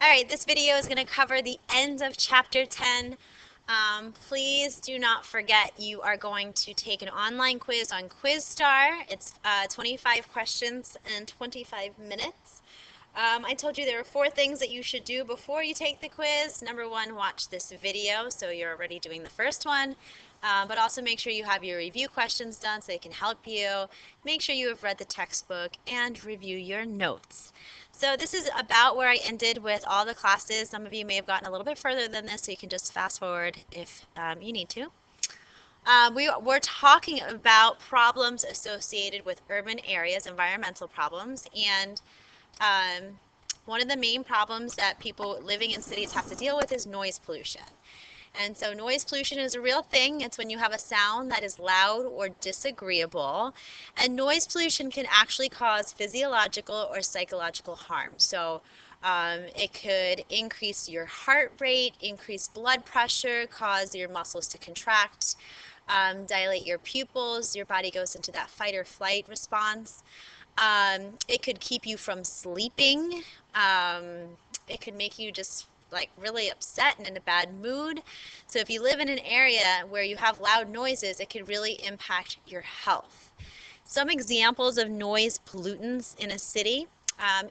All right, this video is going to cover the end of chapter 10. Please do not forget you are going to take an online quiz on QuizStar. It's 25 questions in 25 minutes. I told you there are 4 things that you should do before you take the quiz. Number 1, watch this video, so you're already doing the first one. But also make sure you have your review questions done so they can help you. Make sure you have read the textbook and review your notes. So this is about where I ended with all the classes. Some of you may have gotten a little bit further than this, so you can just fast forward if you need to. We're talking about problems associated with urban areas, environmental problems, and one of the main problems that people living in cities have to deal with is noise pollution. And so noise pollution is a real thing. It's when you have a sound that is loud or disagreeable. And noise pollution can actually cause physiological or psychological harm. So it could increase your heart rate, increase blood pressure, cause your muscles to contract, dilate your pupils. Your body goes into that fight or flight response. It could keep you from sleeping. It could make you just like really upset and in a bad mood. So if you live in an area where you have loud noises, it could really impact your health. Some examples of noise pollutants in a city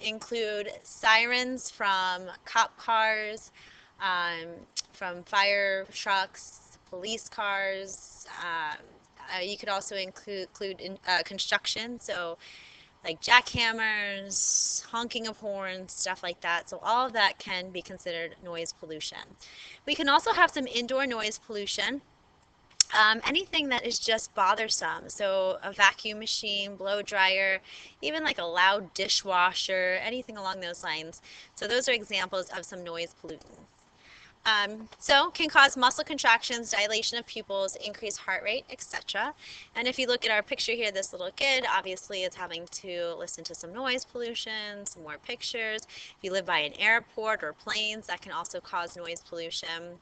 include sirens from cop cars, from fire trucks, police cars. You could also include construction, so like jackhammers, honking of horns, stuff like that. So all of that can be considered noise pollution. We can also have some indoor noise pollution. Anything that is just bothersome. So a vacuum machine, blow dryer, even like a loud dishwasher, anything along those lines. So those are examples of some noise pollutants. So can cause muscle contractions, dilation of pupils, increased heart rate, etc. And if you look at our picture here, this little kid obviously is having to listen to some noise pollution, some more pictures. If you live by an airport or planes, that can also cause noise pollution.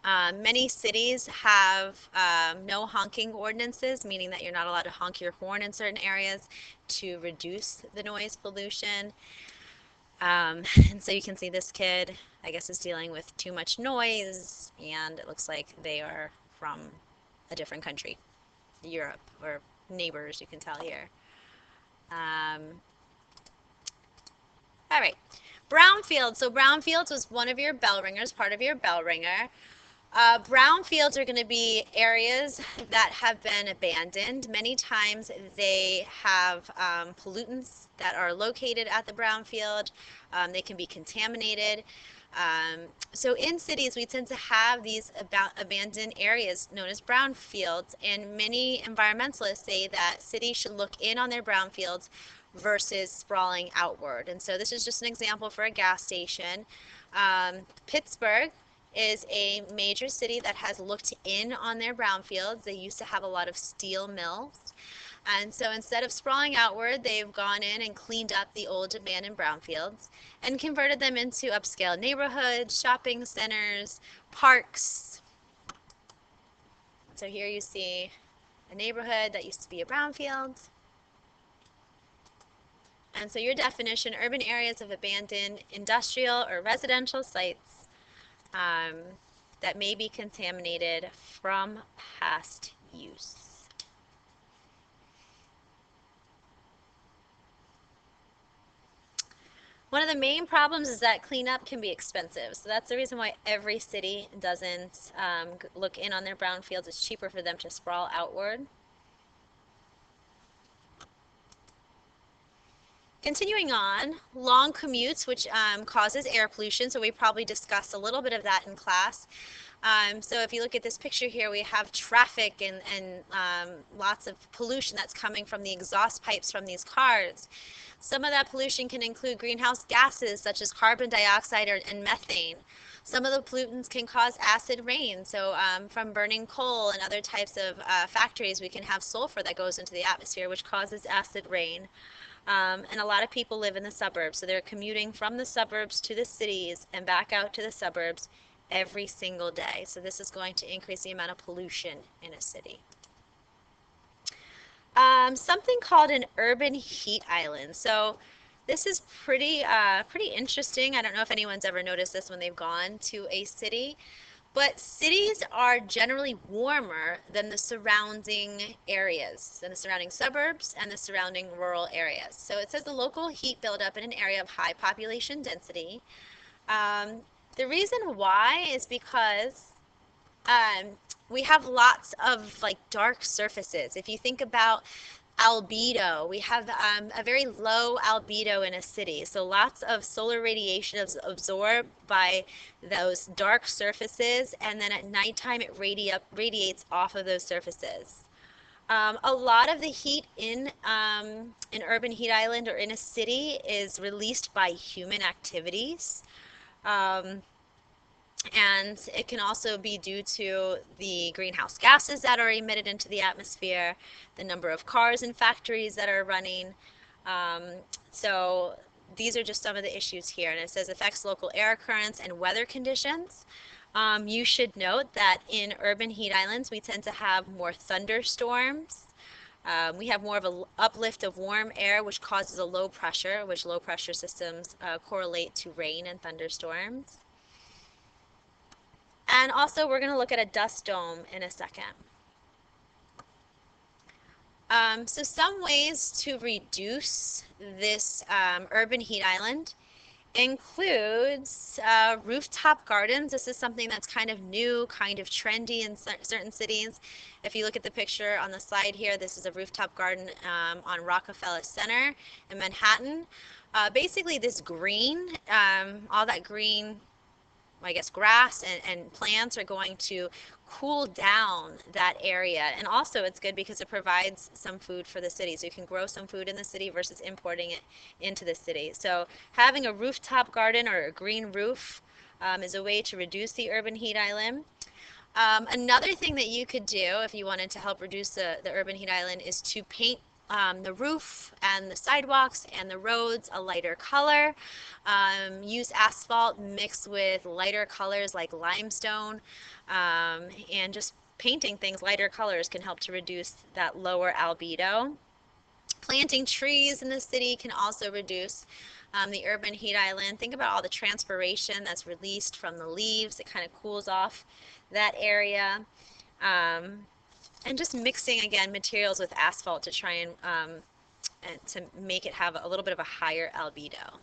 Many cities have no honking ordinances, meaning that you're not allowed to honk your horn in certain areas to reduce the noise pollution. And so you can see this kid, I guess, is dealing with too much noise, and it looks like they are from a different country, Europe, or neighbors, you can tell here. All right, brownfields. So brownfields was one of your bell ringers, part of your bell ringer. Brownfields are going to be areas that have been abandoned. Many times they have pollutants that are located at the brownfield. They can be contaminated. So in cities, we tend to have these abandoned areas known as brownfields, and many environmentalists say that cities should look in on their brownfields versus sprawling outward. And so this is just an example for a gas station. Pittsburgh is a major city that has looked in on their brownfields. They used to have a lot of steel mills. And so instead of sprawling outward, they've gone in and cleaned up the old abandoned brownfields and converted them into upscale neighborhoods, shopping centers, parks. So here you see a neighborhood that used to be a brownfield. And so your definition, urban areas of abandoned industrial or residential sites that may be contaminated from past use. One of the main problems is that cleanup can be expensive. So that's the reason why every city doesn't look in on their brownfields. It's cheaper for them to sprawl outward. Continuing on, long commutes, which causes air pollution. So we probably discussed a little bit of that in class. So if you look at this picture here, we have traffic and lots of pollution that's coming from the exhaust pipes from these cars. Some of that pollution can include greenhouse gases such as carbon dioxide and methane. Some of the pollutants can cause acid rain. So from burning coal and other types of factories, we can have sulfur that goes into the atmosphere, which causes acid rain. And a lot of people live in the suburbs, so they're commuting from the suburbs to the cities and back out to the suburbs every single day. So this is going to increase the amount of pollution in a city. Something called an urban heat island. So This is pretty interesting. I don't know if anyone's ever noticed this when they've gone to a city, but cities are generally warmer than the surrounding areas, than the surrounding suburbs and the surrounding rural areas. So it says the local heat buildup in an area of high population density. Um, the reason why is because um, we have lots of like dark surfaces. If you think about albedo, we have a very low albedo in a city. So lots of solar radiation is absorbed by those dark surfaces, and then at nighttime it radiates off of those surfaces. A lot of the heat in an urban heat island or in a city is released by human activities. Um, and it can also be due to the greenhouse gases that are emitted into the atmosphere, the number of cars and factories that are running. Um, so these are just some of the issues here. And it says affects local air currents and weather conditions. You should note that in urban heat islands, we tend to have more thunderstorms. We have more of an uplift of warm air, which causes a low pressure, which low pressure systems correlate to rain and thunderstorms. And also, we're going to look at a dust dome in a second. So some ways to reduce this urban heat island includes rooftop gardens. This is something that's kind of new, kind of trendy in certain cities. If you look at the picture on the slide here, this is a rooftop garden on Rockefeller Center in Manhattan. Basically, this green, all that green, I guess, grass and plants are going to cool down that area. And also it's good because it provides some food for the city. So you can grow some food in the city versus importing it into the city. So having a rooftop garden or a green roof is a way to reduce the urban heat island. Another thing that you could do if you wanted to help reduce the urban heat island is to paint the roof and the sidewalks and the roads a lighter color. Use asphalt mixed with lighter colors like limestone, and just painting things lighter colors can help to reduce that lower albedo. Planting trees in the city can also reduce the urban heat island. Think about all the transpiration that's released from the leaves. It kind of cools off that area. And just mixing, again, materials with asphalt to try and to make it have a little bit of a higher albedo.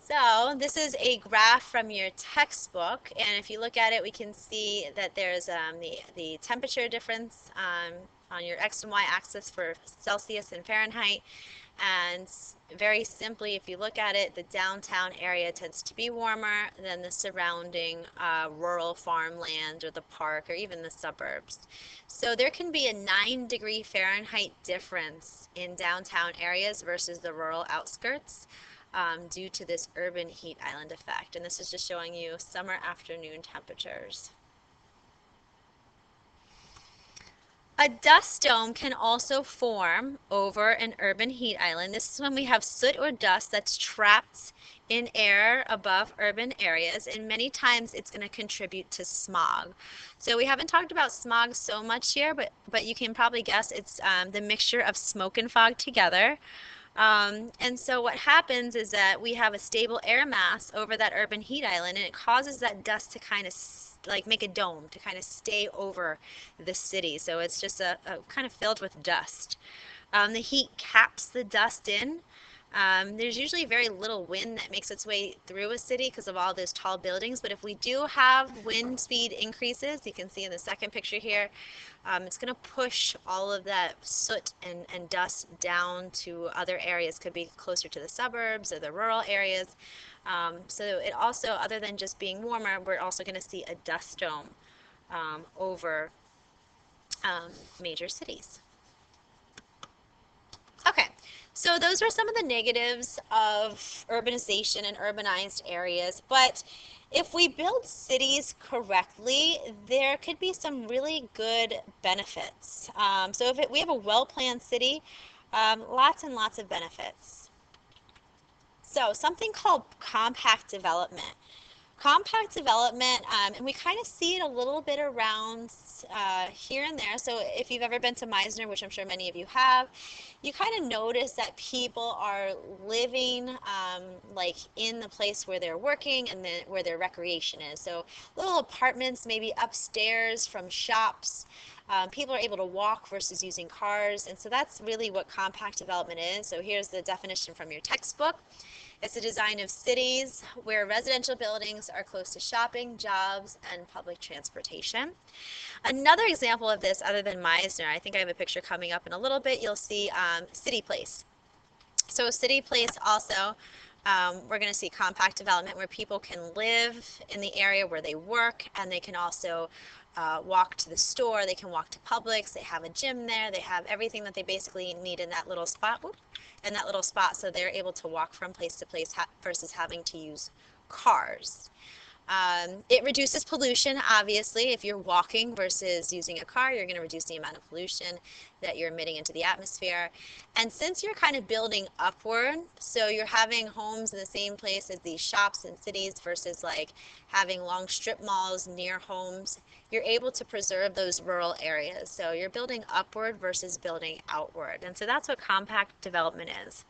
So this is a graph from your textbook, and if you look at it, we can see that there's the temperature difference on your X and Y axis for Celsius and Fahrenheit. And very simply, if you look at it, the downtown area tends to be warmer than the surrounding rural farmland or the park or even the suburbs. So there can be a 9-degree Fahrenheit difference in downtown areas versus the rural outskirts due to this urban heat island effect. And this is just showing you summer afternoon temperatures. A dust dome can also form over an urban heat island. This is when we have soot or dust that's trapped in air above urban areas, and many times it's going to contribute to smog. So we haven't talked about smog so much here, but you can probably guess it's the mixture of smoke and fog together. And so what happens is that we have a stable air mass over that urban heat island, and it causes that dust to kind of like make a dome to kind of stay over the city. So it's just a kind of filled with dust. The heat caps the dust in. There's usually very little wind that makes its way through a city because of all those tall buildings. But if we do have wind speed increases, you can see in the second picture here, it's going to push all of that soot and dust down to other areas. Could be closer to the suburbs or the rural areas. So it also, other than just being warmer, we're also going to see a dust dome over major cities. Okay, so those are some of the negatives of urbanization and urbanized areas, but if we build cities correctly, there could be some really good benefits. So if we have a well-planned city, lots and lots of benefits. So something called compact development. Compact development, and we kind of see it a little bit around here and there. So if you've ever been to Meisner, which I'm sure many of you have, you kind of notice that people are living like in the place where they're working and then where their recreation is. So little apartments, maybe upstairs from shops. People are able to walk versus using cars. And so that's really what compact development is. So here's the definition from your textbook. It's the design of cities where residential buildings are close to shopping, jobs, and public transportation. Another example of this, other than Meisner, I think I have a picture coming up in a little bit, you'll see City Place. So City Place also, we're going to see compact development where people can live in the area where they work, and they can also walk to the store, they can walk to Publix, they have a gym there, they have everything that they basically need in that little spot. So they're able to walk from place to place versus having to use cars. It reduces pollution, obviously. If you're walking versus using a car, you're going to reduce the amount of pollution that you're emitting into the atmosphere. And since you're kind of building upward, so you're having homes in the same place as these shops and cities versus like having long strip malls near homes, you're able to preserve those rural areas. So you're building upward versus building outward. And so that's what compact development is.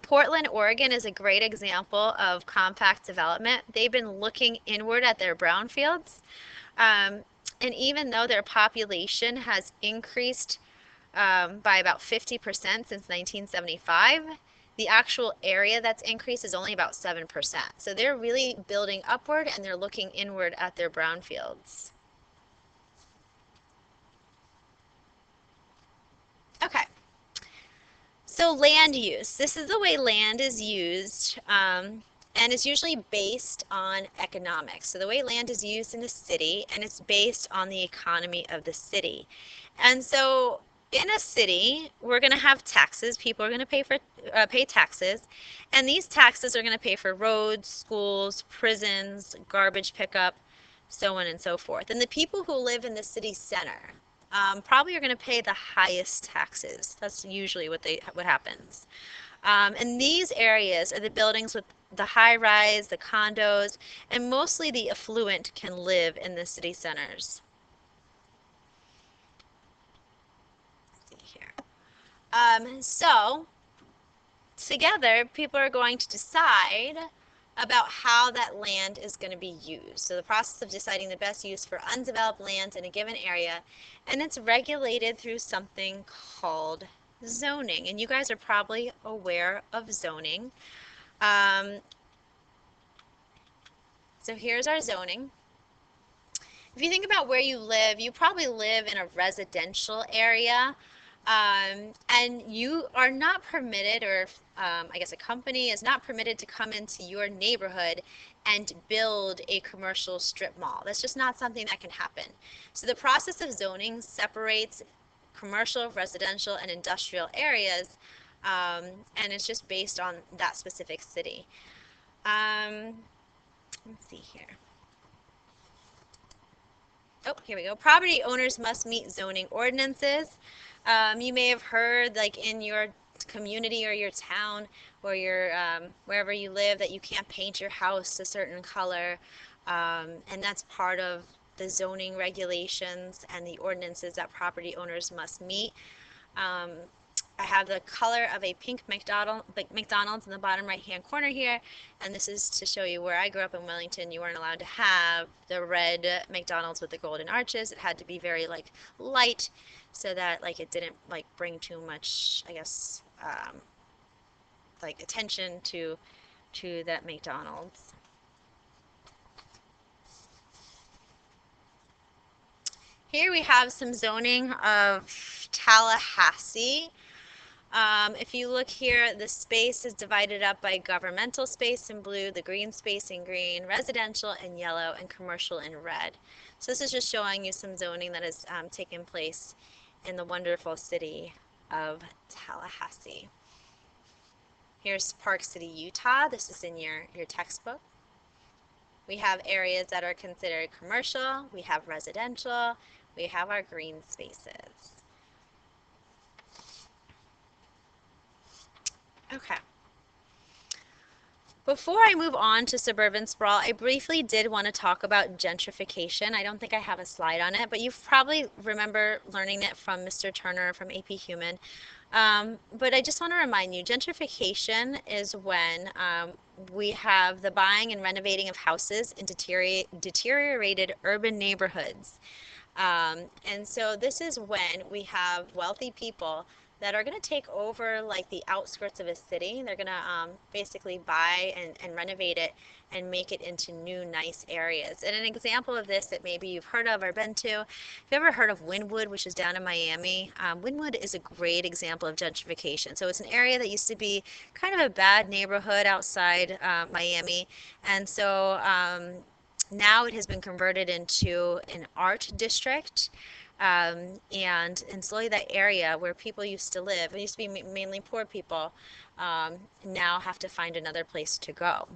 Portland, Oregon is a great example of compact development. They've been looking inward at their brownfields. And even though their population has increased by about 50% since 1975, the actual area that's increased is only about 7%. So they're really building upward and they're looking inward at their brownfields. Okay. So land use. This is the way land is used, and it's usually based on economics. So the way land is used in a city, and it's based on the economy of the city. And so in a city, we're going to have taxes. People are going to pay taxes, and these taxes are going to pay for roads, schools, prisons, garbage pickup, so on and so forth. And the people who live in the city center probably are going to pay the highest taxes. That's usually what happens. And these areas are the buildings with the high rise, the condos, and mostly the affluent can live in the city centers. Let's see here. So together, people are going to decide about how that land is going to be used. So the process of deciding the best use for undeveloped land in a given area, and it's regulated through something called zoning. And you guys are probably aware of zoning. So here's our zoning. If you think about where you live, you probably live in a residential area. And you are not permitted, or I guess a company is not permitted to come into your neighborhood and build a commercial strip mall. That's just not something that can happen. So the process of zoning separates commercial, residential, and industrial areas, and it's just based on that specific city. Let's see here. Oh, here we go. Property owners must meet zoning ordinances. You may have heard, like in your community or your town or your wherever you live, that you can't paint your house a certain color, and that's part of the zoning regulations and the ordinances that property owners must meet. I have the color of a pink McDonald's in the bottom right-hand corner here, and this is to show you where I grew up in Wellington. You weren't allowed to have the red McDonald's with the golden arches. It had to be very like light, so that like it didn't like bring too much, I guess, like attention to that McDonald's. Here we have some zoning of Tallahassee. If you look here, the space is divided up by governmental space in blue, the green space in green, residential in yellow, and commercial in red. So this is just showing you some zoning that has taken place in the wonderful city of Tallahassee. Here's Park City, Utah. This is in your textbook. We have areas that are considered commercial, we have residential, we have our green spaces. Okay. Before I move on to suburban sprawl, I briefly did want to talk about gentrification. I don't think I have a slide on it, but you probably remember learning it from Mr. Turner from AP Human. But I just want to remind you, gentrification is when we have the buying and renovating of houses in deteriorated urban neighborhoods. And so this is when we have wealthy people that are going to take over like the outskirts of a city. They're going to basically buy and renovate it and make it into new nice areas. And an example of this that maybe you've heard of or been to, if you ever heard of Wynwood, which is down in Miami, Wynwood is a great example of gentrification. So it's an area that used to be kind of a bad neighborhood outside Miami. And so now it has been converted into an art district. And slowly that area where people used to live, it used to be mainly poor people, now have to find another place to go.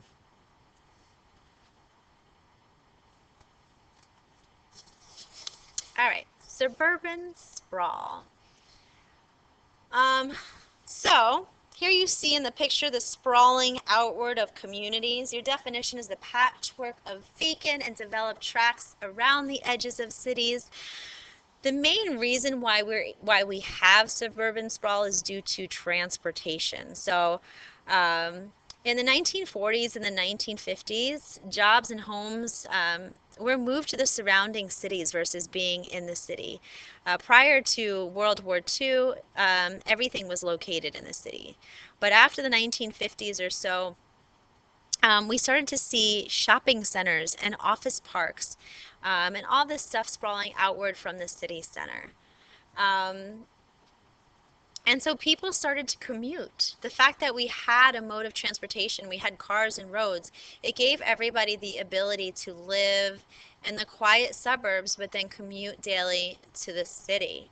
All right, suburban sprawl. So here you see in the picture the sprawling outward of communities. Your definition is the patchwork of vacant and developed tracts around the edges of cities. The main reason why we have suburban sprawl is due to transportation. So in the 1940s and the 1950s, jobs and homes were moved to the surrounding cities versus being in the city. Prior to World War II, everything was located in the city. But after the 1950s or so, we started to see shopping centers and office parks and all this stuff sprawling outward from the city center. And so people started to commute. The fact that we had a mode of transportation, we had cars and roads, it gave everybody the ability to live in the quiet suburbs, but then commute daily to the city.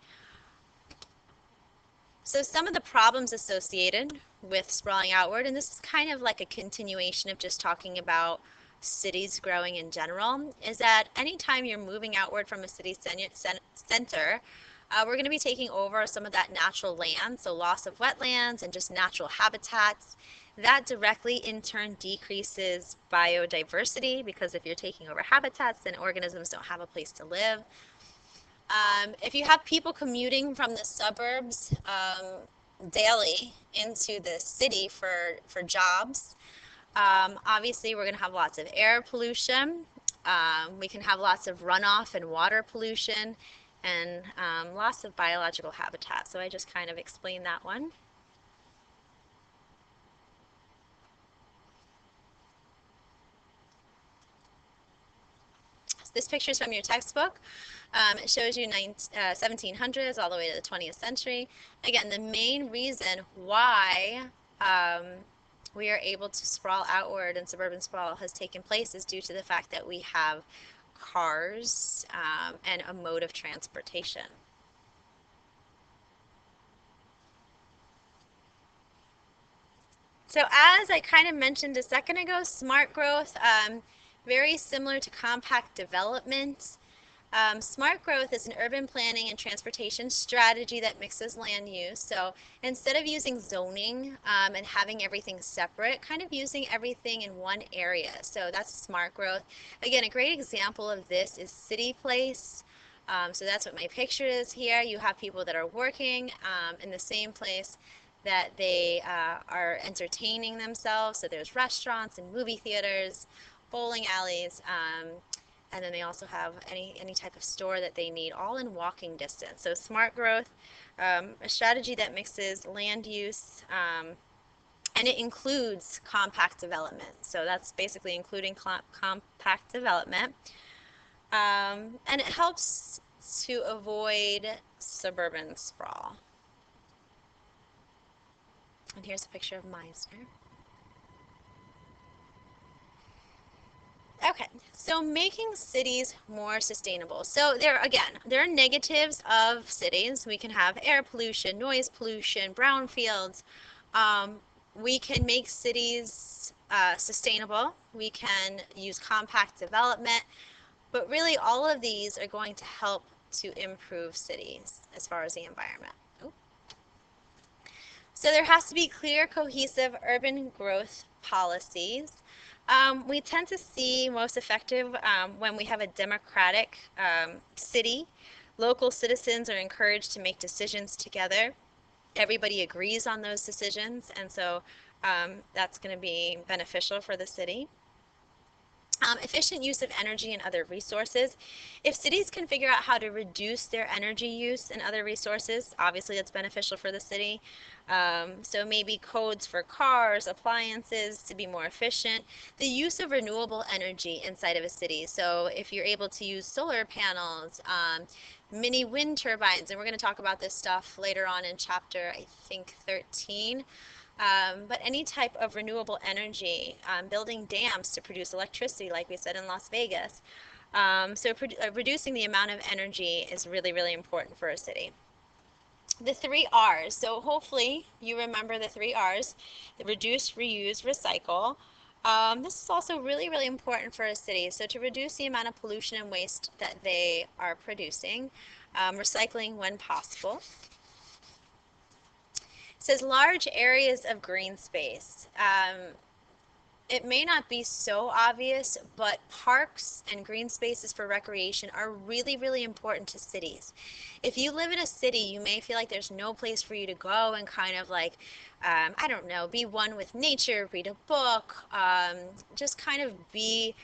So some of the problems associated with sprawling outward, and this is kind of like a continuation of just talking about cities growing in general, is that anytime you're moving outward from a city center, we're going to be taking over some of that natural land, so loss of wetlands and just natural habitats. That directly in turn decreases biodiversity, because if you're taking over habitats, then organisms don't have a place to live. If you have people commuting from the suburbs daily into the city for jobs, obviously we're going to have lots of air pollution. We can have lots of runoff and water pollution and loss of biological habitat. So I just kind of explained that one. This picture is from your textbook. It shows you 1700s all the way to the 20th century. Again, the main reason why we are able to sprawl outward and suburban sprawl has taken place is due to the fact that we have cars and a mode of transportation. So as I kind of mentioned a second ago, smart growth, very similar to compact development. Smart growth is an urban planning and transportation strategy that mixes land use. So instead of using zoning and having everything separate, kind of using everything in one area. So that's smart growth. Again, a great example of this is City Place. So that's what my picture is here. You have people that are working in the same place that they are entertaining themselves. So there's restaurants and movie theaters, bowling alleys, and then they also have any type of store that they need, all in walking distance. So smart growth, a strategy that mixes land use, and it includes compact development. So that's basically including compact development. And it helps to avoid suburban sprawl. And here's a picture of Meisner. Okay, so making cities more sustainable. So there are negatives of cities. We can have air pollution, noise pollution, brownfields. We can make cities sustainable. We can use compact development. But really all of these are going to help to improve cities as far as the environment. So there has to be clear, cohesive urban growth policies. We tend to see most effective when we have a democratic city. Local citizens are encouraged to make decisions together. Everybody agrees on those decisions, and so that's going to be beneficial for the city. Efficient use of energy and other resources. If cities can figure out how to reduce their energy use and other resources, obviously that's beneficial for the city. So maybe codes for cars, appliances to be more efficient. The use of renewable energy inside of a city. So if you're able to use solar panels, mini wind turbines, and we're going to talk about this stuff later on in chapter, I think, 13. But any type of renewable energy, building dams to produce electricity, like we said in Las Vegas. Reducing the amount of energy is really, really important for a city. The 3 R's. So hopefully you remember the 3 R's: the reduce, reuse, recycle. This is also really, really important for a city. So to reduce the amount of pollution and waste that they are producing, recycling when possible. It says large areas of green space. It may not be so obvious, but parks and green spaces for recreation are really, really important to cities. If you live in a city, you may feel like there's no place for you to go and kind of like, I don't know, be one with nature, read a book, just kind of be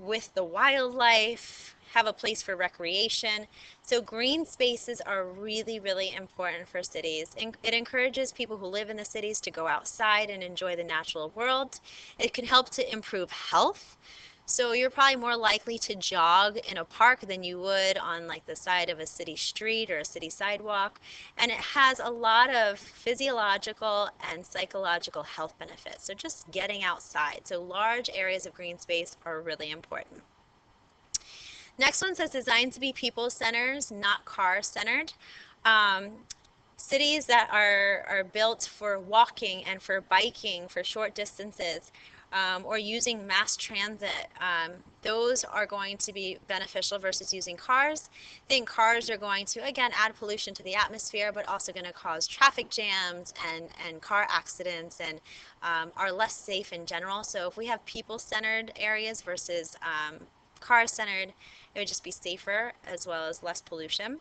with the wildlife, have a place for recreation. So green spaces are really, really important for cities. And it encourages people who live in the cities to go outside and enjoy the natural world. It can help to improve health. So you're probably more likely to jog in a park than you would on like the side of a city street or a city sidewalk. And it has a lot of physiological and psychological health benefits. So just getting outside. So large areas of green space are really important. Next one says designed to be people-centered, not car-centered. Cities that are built for walking and for biking for short distances, or using mass transit, those are going to be beneficial versus using cars. I think cars are going to, again, add pollution to the atmosphere, but also going to cause traffic jams and car accidents, and are less safe in general. So if we have people-centered areas versus car-centered, it would just be safer as well as less pollution.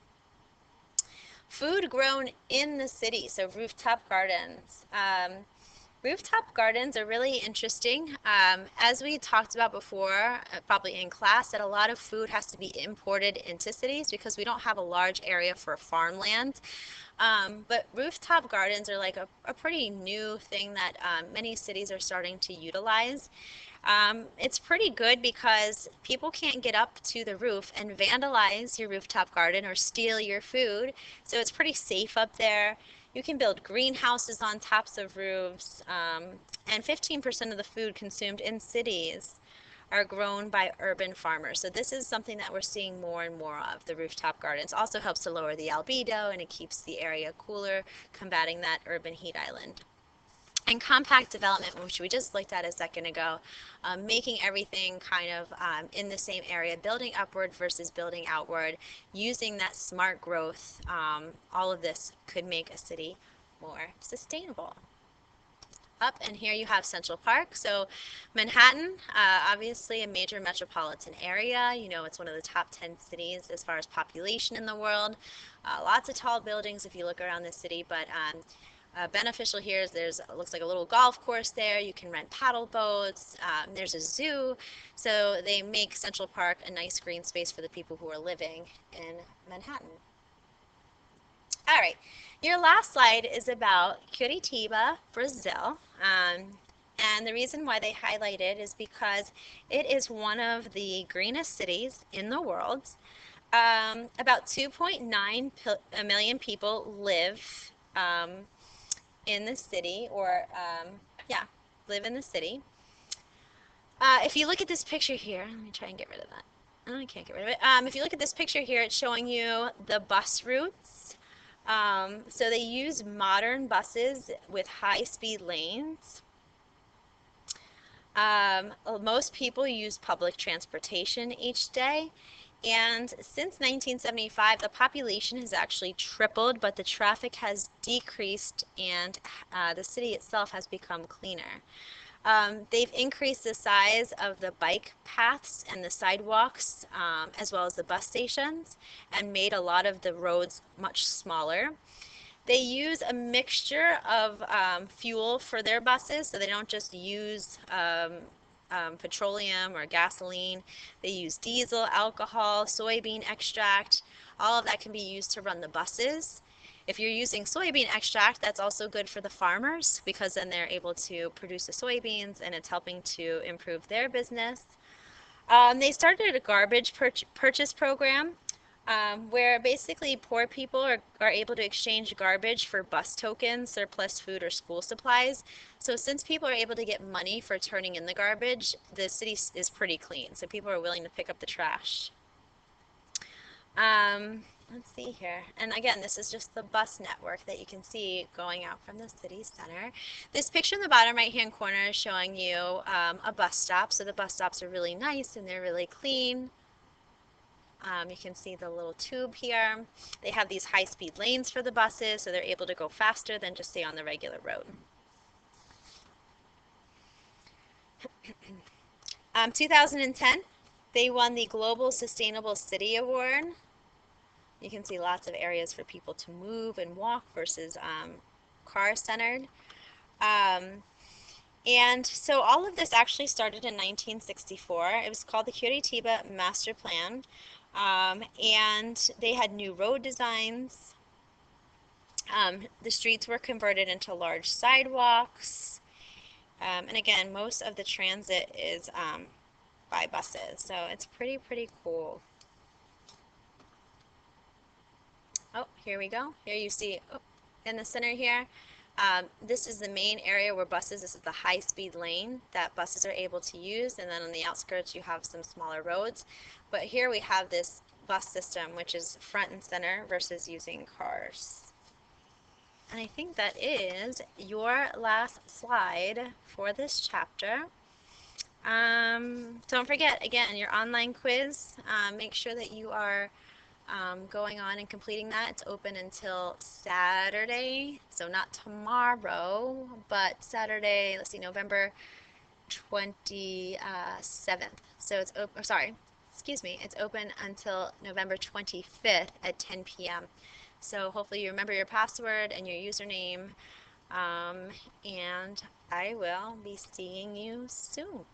Food grown in the city, so rooftop gardens. Rooftop gardens are really interesting. As we talked about before, probably in class, that a lot of food has to be imported into cities because we don't have a large area for farmland. But rooftop gardens are like a pretty new thing that many cities are starting to utilize. It's pretty good because people can't get up to the roof and vandalize your rooftop garden or steal your food. So it's pretty safe up there. You can build greenhouses on tops of roofs, and 15% of the food consumed in cities are grown by urban farmers. So this is something that we're seeing more and more of. The rooftop gardens also helps to lower the albedo, and it keeps the area cooler, combating that urban heat island. And compact development, which we just looked at a second ago, making everything kind of in the same area, building upward versus building outward, using that smart growth. All of this could make a city more sustainable. Up, and here you have Central Park. So Manhattan, obviously a major metropolitan area. You know, it's one of the top 10 cities as far as population in the world. Lots of tall buildings if you look around the city, but beneficial here is looks like a little golf course there. You can rent paddle boats. There's a zoo. So they make Central Park a nice green space for the people who are living in Manhattan. All right, your last slide is about Curitiba, Brazil. And the reason why they highlight it is because it is one of the greenest cities in the world. About 2.9 million people live in the city, or live in the city. If you look at this picture here, let me try and get rid of that. Oh, I can't get rid of it. If you look at this picture here, it's showing you the bus routes. So they use modern buses with high-speed lanes. Most people use public transportation each day. And since 1975, the population has actually tripled, but the traffic has decreased, and the city itself has become cleaner. They've increased the size of the bike paths and the sidewalks, as well as the bus stations, and made a lot of the roads much smaller. They use a mixture of fuel for their buses, so they don't just use petroleum or gasoline. They use diesel, alcohol, soybean extract. All of that can be used to run the buses. If you're using soybean extract, that's also good for the farmers because then they're able to produce the soybeans and it's helping to improve their business. They started a garbage purchase program where basically poor people are able to exchange garbage for bus tokens, surplus food, or school supplies. So since people are able to get money for turning in the garbage, the city is pretty clean. So people are willing to pick up the trash. Let's see here. And again, this is just the bus network that you can see going out from the city center. This picture in the bottom right-hand corner is showing you a bus stop. So the bus stops are really nice and they're really clean. You can see the little tube here. They have these high-speed lanes for the buses, so they're able to go faster than just stay on the regular road. 2010, they won the Global Sustainable City Award. You can see lots of areas for people to move and walk versus car-centered. And so all of this actually started in 1964. It was called the Curitiba Master Plan. And they had new road designs. The streets were converted into large sidewalks. And again, most of the transit is by buses. So it's pretty cool. Oh, here we go. Here you see in the center here. This is the main area where buses, this is the high-speed lane that buses are able to use, and then on the outskirts you have some smaller roads. But here we have this bus system, which is front and center versus using cars. And I think that is your last slide for this chapter. Don't forget, again, your online quiz, make sure that you are going on and completing that. It's open until Saturday, so not tomorrow, but Saturday, let's see, November 27th. So it's open, sorry, excuse me, it's open until November 25th at 10 p.m. So hopefully you remember your password and your username, and I will be seeing you soon.